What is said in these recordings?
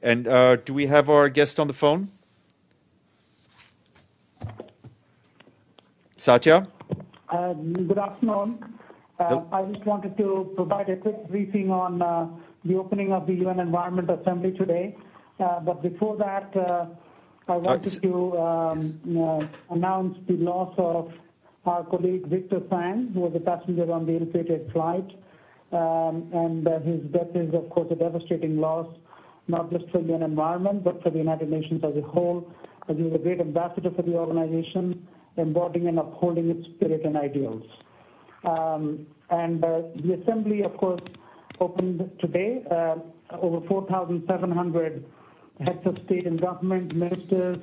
And do we have our guest on the phone? Satya? Good afternoon. I just wanted to provide a quick briefing on the opening of the UN Environment Assembly today. But before that, I wanted to announce the loss of our colleague Victor Sang, who was a passenger on the ill-fated flight. And his death is, of course, a devastating loss, not just for the UN Environment, but for the United Nations as a whole. He was a great ambassador for the organization, embodying and upholding its spirit and ideals. The Assembly, of course, opened today. Over 4,700 heads of state and government, ministers,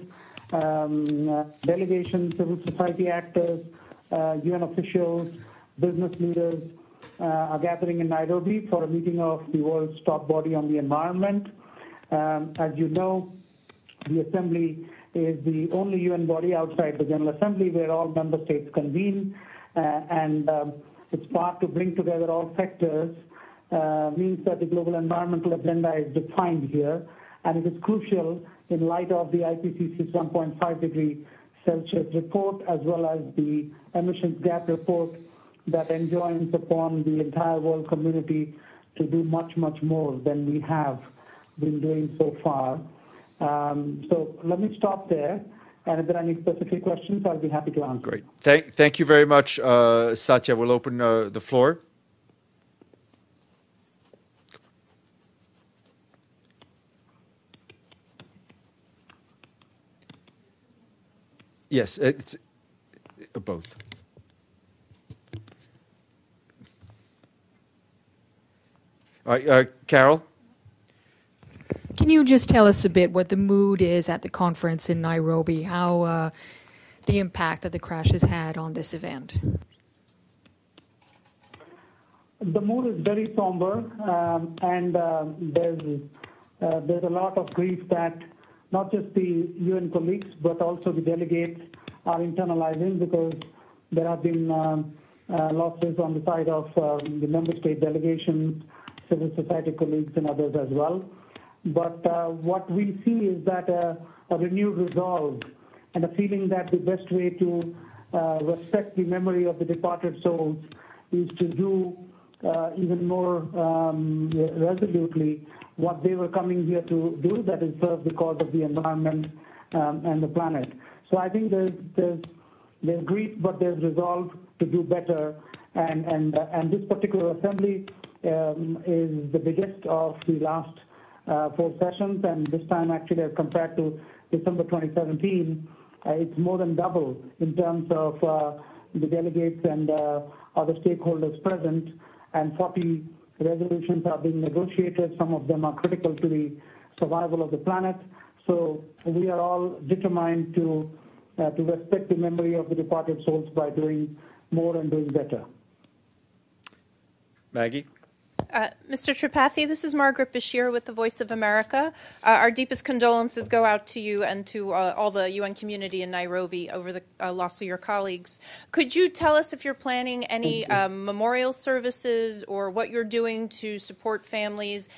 delegations, civil society actors, UN officials, business leaders are gathering in Nairobi for a meeting of the world's top body on the environment. As you know, the Assembly is the only UN body outside the General Assembly where all member states convene, and its part to bring together all sectors means that the global environmental agenda is defined here, and it is crucial in light of the IPCC's 1.5 degree Celsius report as well as the emissions gap report that enjoins upon the entire world community to do much, much more than we have been doing so far. So let me stop there, and if there are any specific questions, I'll be happy to answer. Great. Thank you very much, Satya. We'll open the floor. Yes, it's both. All right, Carol? Can you just tell us a bit what the mood is at the conference in Nairobi, how the impact that the crash has had on this event? The mood is very somber, and there's a lot of grief that not just the UN colleagues, but also the delegates are internalizing, because there have been losses on the side of the member state delegations, civil society colleagues, and others as well. But what we see is that a renewed resolve and a feeling that the best way to respect the memory of the departed souls is to do even more resolutely what they were coming here to do, that is serve the cause of the environment and the planet. So I think there's grief, but there's resolve to do better. And this particular assembly is the biggest of the last 4 sessions, and this time actually as compared to December 2017, it's more than double in terms of the delegates and other stakeholders present, and 40 resolutions are being negotiated. Some of them are critical to the survival of the planet. So we are all determined to respect the memory of the departed souls by doing more and doing better. Maggie? Mr. Tripathi, this is Margaret Bashir with the Voice of America. Our deepest condolences go out to you and to all the UN community in Nairobi over the loss of your colleagues. Could you tell us if you're planning any memorial services or what you're doing to support families?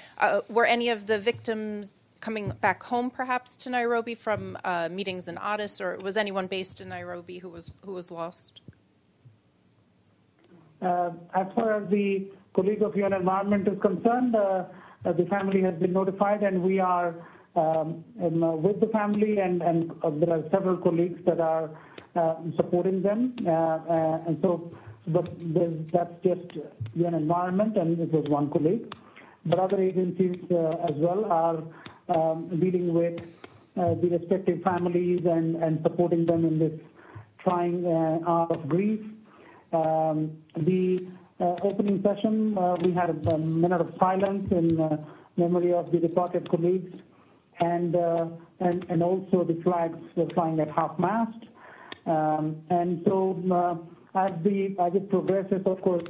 Were any of the victims coming back home perhaps to Nairobi from meetings in Addis, or was anyone based in Nairobi who was lost? As far as the colleague of UN Environment is concerned, the family has been notified, and we are with the family, and there are several colleagues that are supporting them. And so, but that's just UN Environment, and it was one colleague. But other agencies as well are dealing with the respective families and supporting them in this trying hour of grief. The opening session, we had a minute of silence in memory of the departed colleagues, and also the flags were flying at half-mast. And so as it progresses, of course,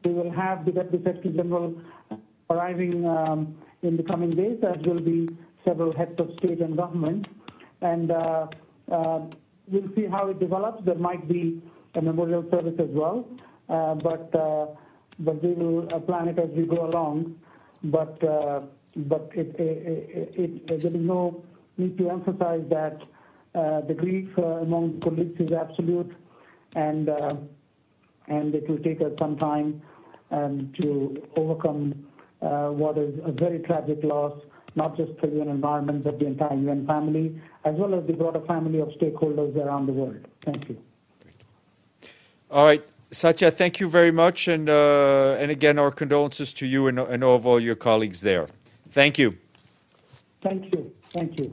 we will have the Deputy Secretary General arriving in the coming days, as will be several heads of state and government. And we'll see how it develops. There might be a memorial service as well, but we will plan it as we go along. But but there is no need to emphasize that the grief among colleagues is absolute, and it will take us some time to overcome what is a very tragic loss, not just for UN Environment, but the entire UN family, as well as the broader family of stakeholders around the world. Thank you. All right, Satya, thank you very much, and again, our condolences to you and all of your colleagues there. Thank you. Thank you. Thank you.